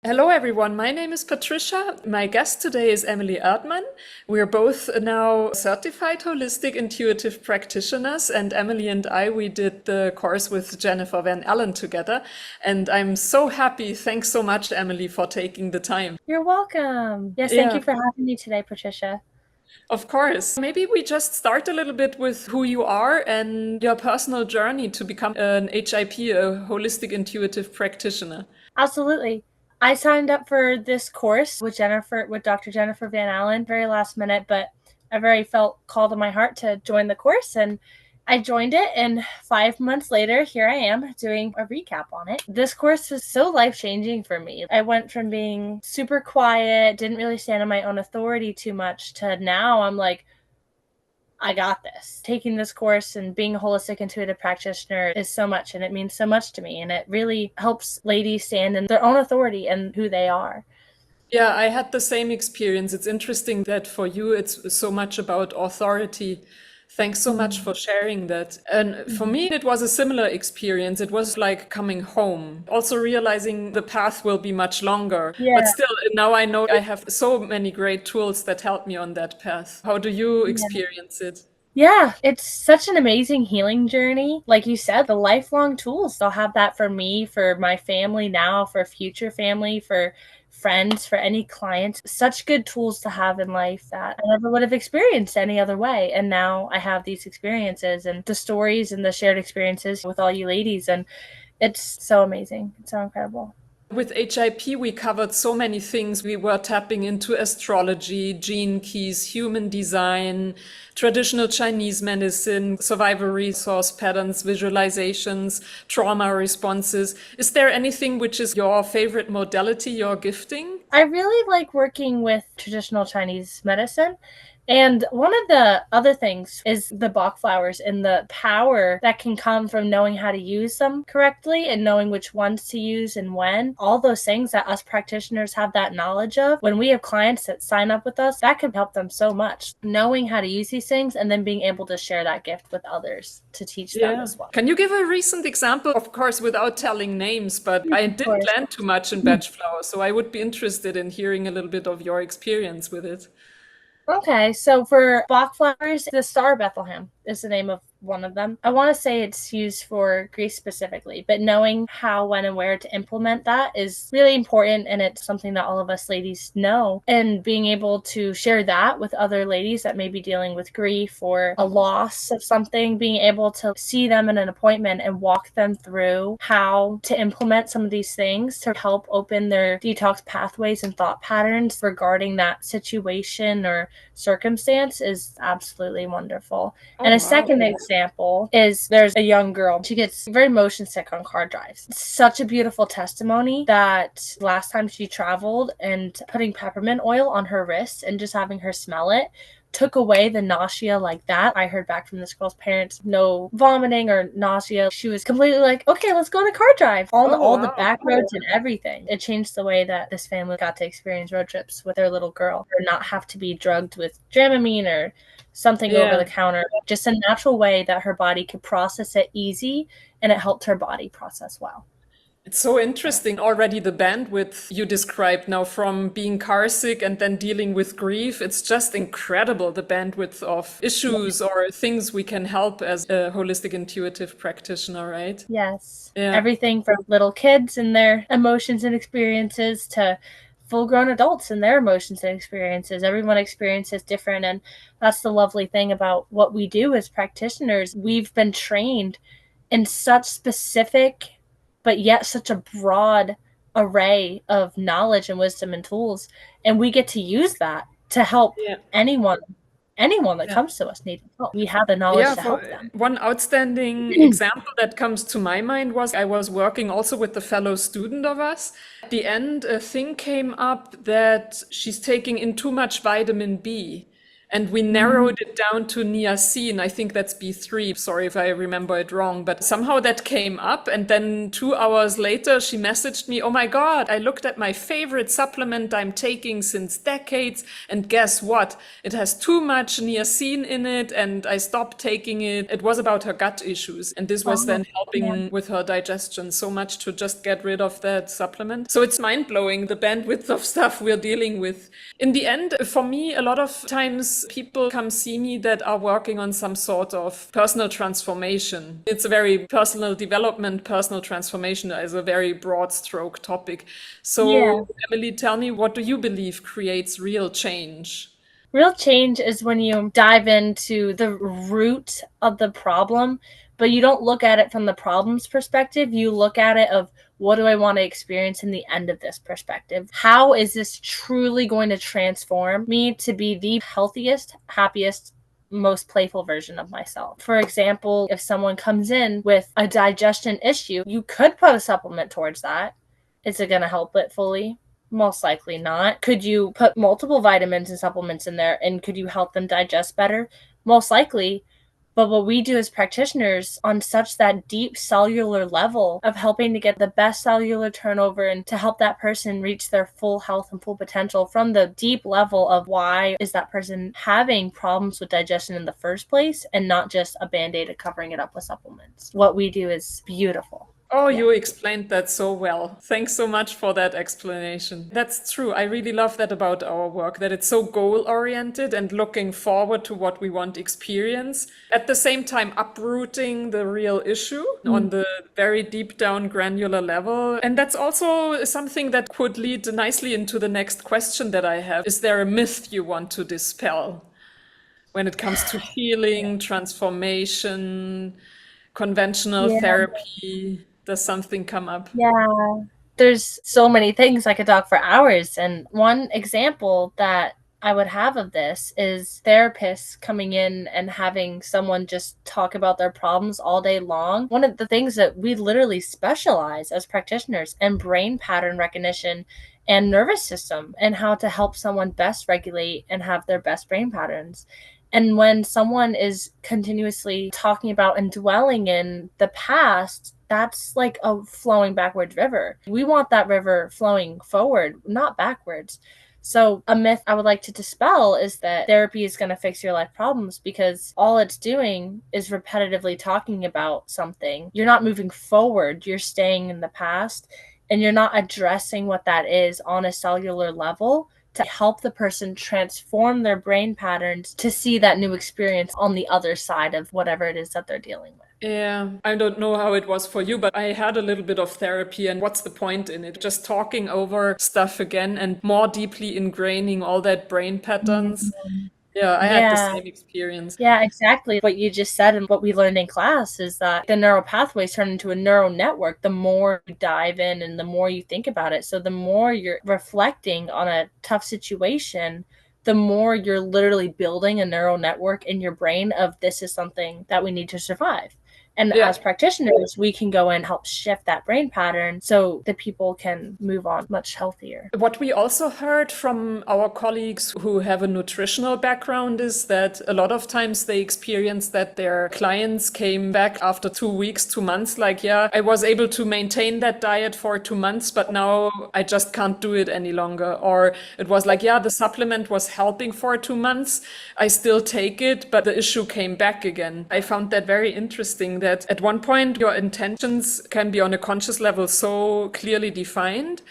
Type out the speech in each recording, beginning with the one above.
Hello, everyone. My name is Patricia. My guest today is Emily Erdmann. We are both now certified holistic intuitive practitioners, and Emily and we did the course with Jennifer Van Allen together. And I'm so happy. Thanks so much, Emily, for taking the time. You're welcome. Yes, thank Yeah, you for having me today, Patricia. of course. Maybe we just start a little bit with who you are and your personal journey to become an HIP, a holistic intuitive practitioner. Absolutely. I signed up for this course with Dr. Jennifer Van Allen, very last minute, but I very felt called in my heart to join the course and I joined it, and 5 months later, here I am doing a recap on it. This course was so life-changing for me. I went from being super quiet, didn't really stand on my own authority too much, to now I'm like, I got this. Taking this course and being a holistic intuitive practitioner is so much, and it means so much to me. And it really helps ladies stand in their own authority and who they are. Yeah, I had the same experience. It's interesting that for you, it's so much about authority. Thanks so much Mm-hmm. for sharing that. And for me, it was a similar experience. It was like coming home, also realizing the path will be much longer. But Yeah. still, now I know I have so many great tools that help me on that path. How do you Yeah. experience it? Yeah, it's such an amazing healing journey. Like you said, the lifelong tools. I'll have that for me, for my family now, for future family, for friends, for any clients. Such good tools to have in life that I never would have experienced any other way. And now I have these experiences and the stories and the shared experiences with all you ladies. And it's so amazing. It's so incredible. With HIP, we covered so many things. We were tapping into astrology, gene keys, human design, traditional Chinese medicine, survival resource patterns, visualizations, trauma responses. Is there anything which is your favorite modality, your gifting? I really like working with traditional Chinese medicine. And one of the other things is the Bach flowers and the power that can come from knowing how to use them correctly and knowing which ones to use and when. All those things that us practitioners have that knowledge of. When we have clients that sign up with us, that can help them so much. Knowing how to use these things and then being able to share that gift with others to teach them Yeah. as well. Can you give a recent example? Of course, without telling names, but I Of didn't course. learn too much in batch flower, so I would be interested in hearing a little bit of your experience with it. Okay, so for Bach flowers, the Star of Bethlehem is the name of one of them. I want to say it's used for Greece specifically, but knowing how, when, and where to implement that is really important, and it's something that all of us ladies know. And being able to share that with other ladies that may be dealing with grief or a loss of something, being able to see them in an appointment and walk them through how to implement some of these things to help open their detox pathways and thought patterns regarding that situation or circumstance is absolutely wonderful. Oh, And a wow. second example is there's a young girl. She gets very motion sick on car drives. It's such a beautiful testimony that last time she traveled and putting peppermint oil on her wrists and just having her smell it took away the nausea like that. I heard back from this girl's parents, no vomiting or nausea. She was completely like, okay, let's go on a car drive. Oh, All the wow. back roads and everything. It changed the way that this family got to experience road trips with their little girl, or not have to be drugged with Dramamine or something over Yeah. the counter. Just a natural way that her body could process it easy, and it helped her body process well. It's so interesting already the bandwidth you described now from being car sick and then dealing with grief. It's just incredible the bandwidth of issues or things we can help as a holistic intuitive practitioner, right? Yes. Yeah. Everything from little kids and their emotions and experiences to full grown adults and their emotions and experiences. Everyone experiences different. And that's the lovely thing about what we do as practitioners. We've been trained in such specific, but yet such a broad array of knowledge and wisdom and tools. And we get to use that to help Yeah. anyone. Anyone that Yeah. comes to us needs help. We have the knowledge Yeah, to for help them. one outstanding example that comes to my mind was I was working also with a fellow student of us. At the end, a thing came up that she's taking in too much vitamin B. And we narrowed it down to niacin. I think that's B3. Sorry if I remember it wrong, but somehow that came up. And then 2 hours later, she messaged me, "Oh my God, I looked at my favorite supplement I'm taking since decades. And guess what? It has too much niacin in it. And I stopped taking it." It was about her gut issues. And this was then Yeah. helping with her digestion so much to just get rid of that supplement. So it's mind blowing, the bandwidth of stuff we're dealing with. In the end, for me, a lot of times people come see me that are working on some sort of personal transformation. It's a very personal development, personal transformation is a very broad stroke topic. Yeah. So, Emily, tell me, what do you believe creates real change? Real change is when you dive into the root of the problem, but you don't look at it from the problem's perspective. You look at it of, what do I want to experience in the end of this perspective? How is this truly going to transform me to be the healthiest, happiest, most playful version of myself? For example, if someone comes in with a digestion issue, you could put a supplement towards that. Is it going to help it fully? Most likely not. Could you put multiple vitamins and supplements in there, and could you help them digest better? Most likely. But what we do as practitioners on such that deep cellular level of helping to get the best cellular turnover and to help that person reach their full health and full potential from the deep level of why is that person having problems with digestion in the first place, and not just a band-aid of covering it up with supplements. What we do is beautiful. Oh, Yeah. you explained that so well. Thanks so much for that explanation. That's true. I really love that about our work, that it's so goal-oriented and looking forward to what we want to experience. At the same time, uprooting the real issue on the very deep down granular level. And that's also something that could lead nicely into the next question that I have. Is there a myth you want to dispel when it comes to healing, transformation, conventional Yeah. therapy? Does something come up? Yeah. There's so many things I could talk for hours. And one example that I would have of this is therapists coming in and having someone just talk about their problems all day long. One of the things that we literally specialize as practitioners in brain pattern recognition and nervous system, and how to help someone best regulate and have their best brain patterns. And when someone is continuously talking about and dwelling in the past, that's like a flowing backwards river. We want that river flowing forward, not backwards. So, a myth I would like to dispel is that therapy is going to fix your life problems, because all it's doing is repetitively talking about something. You're not moving forward, you're staying in the past, and you're not addressing what that is on a cellular level to help the person transform their brain patterns to see that new experience on the other side of whatever it is that they're dealing with. Yeah, I don't know how it was for you, but I had a little bit of therapy, and what's the point in it? Just talking over stuff again and more deeply ingraining all that brain patterns. Yeah, I had the Yeah. same experience. Yeah, exactly. What you just said and what we learned in class is that the neural pathways turn into a neural network the more you dive in and the more you think about it. So the more you're reflecting on a tough situation, the more you're literally building a neural network in your brain of, this is something that we need to survive. And Yeah. as practitioners, we can go and help shift that brain pattern so that people can move on much healthier. What we also heard from our colleagues who have a nutritional background is that a lot of times they experience that their clients came back after 2 weeks, 2 months, like, yeah, I was able to maintain that diet for 2 months, but now I just can't do it any longer. Or it was like, yeah, the supplement was helping for 2 months. I still take it, but the issue came back again. I found that very interesting, that at one point your intentions can be on a conscious level so clearly defined,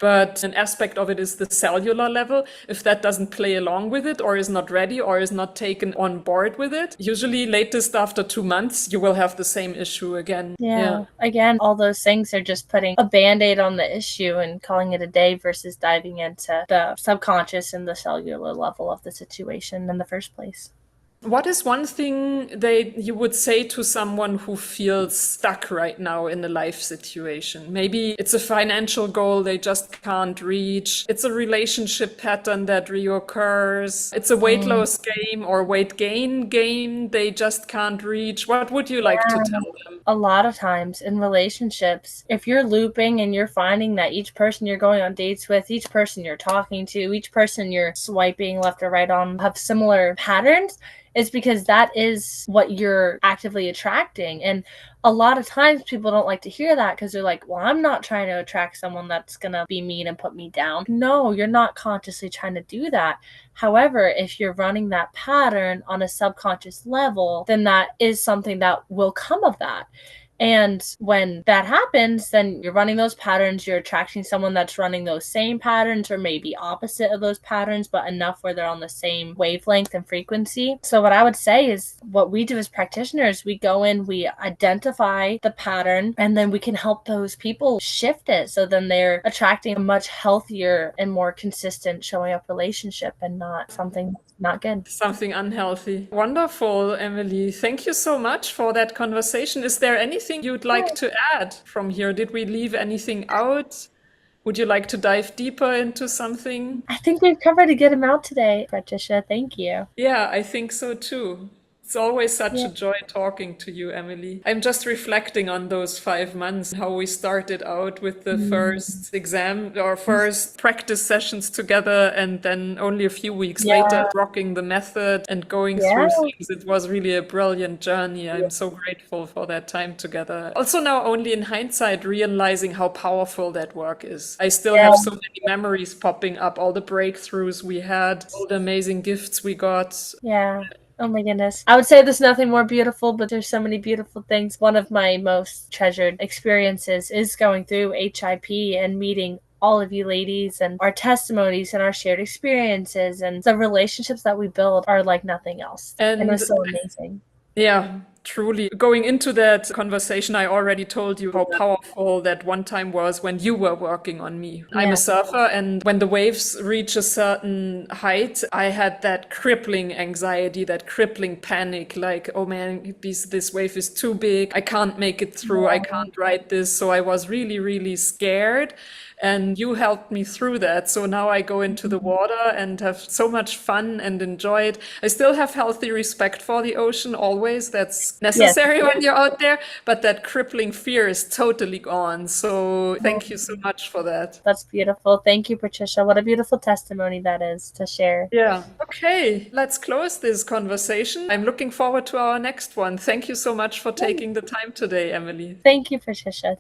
but an aspect of it is the cellular level. If that doesn't play along with it, or is not ready, or is not taken on board with it, usually latest after 2 months, you will have the same issue again. Yeah. Again, all those things are just putting a band-aid on the issue and calling it a day versus diving into the subconscious and the cellular level of the situation in the first place. What is one thing you would say to someone who feels stuck right now in a life situation? Maybe it's a financial goal they just can't reach. It's a relationship pattern that reoccurs. It's a weight Mm. loss game or weight gain game they just can't reach. What would you like to Yeah. tell them? A lot of times in relationships, if you're looping and you're finding that each person you're going on dates with, each person you're talking to, each person you're swiping left or right on have similar patterns, it's because that is what you're actively attracting. And a lot of times people don't like to hear that because they're like, well, I'm not trying to attract someone that's going to be mean and put me down. No, you're not consciously trying to do that. However, if you're running that pattern on a subconscious level, then that is something that will come of that. And when that happens, then you're running those patterns, you're attracting someone that's running those same patterns or maybe opposite of those patterns, but enough where they're on the same wavelength and frequency. So what I would say is what we do as practitioners, we go in, we identify the pattern, and then we can help those people shift it. So then they're attracting a much healthier and more consistent showing up relationship and not something that's not good. Something unhealthy. Wonderful, Emily. Thank you so much for that conversation. Is there anything you'd like to add from here? Did we leave anything out? Would you like to dive deeper into something? I think we've covered a good amount today, Patricia. Thank you. Yeah, I think so too. It's always such Yeah. a joy talking to you, Emily. I'm just reflecting on those 5 months, how we started out with the first exam or first practice sessions together, and then only a few weeks Yeah. later, rocking the method and going Yeah. through things. It was really a brilliant journey. I'm so grateful for that time together. Also, now, only in hindsight, realizing how powerful that work is. I still Yeah. have so many memories popping up, all the breakthroughs we had, all the amazing gifts we got. Yeah. Oh my goodness. I would say there's nothing more beautiful, but there's so many beautiful things. One of my most treasured experiences is going through HIP and meeting all of you ladies and our testimonies and our shared experiences and the relationships that we build are like nothing else. And it And was so amazing. yeah, truly. Going into that conversation, I already told you how powerful that one time was when you were working on me. I'm Yeah. a surfer, and when the waves reach a certain height, I had that crippling anxiety, that crippling panic, like, oh man, this wave is too big. I can't make it through. I can't ride this. So I was really, really scared. And you helped me through that. So now I go into the water and have so much fun and enjoy it. I still have healthy respect for the ocean always. That's Yes. necessary when you're out there. But that crippling fear is totally gone. So thank you so much for that. That's beautiful. Thank you, Patricia. What a beautiful testimony that is to share. Yeah. Okay, let's close this conversation. I'm looking forward to our next one. Thank you so much for taking the time today, Emily. Thank you, Patricia.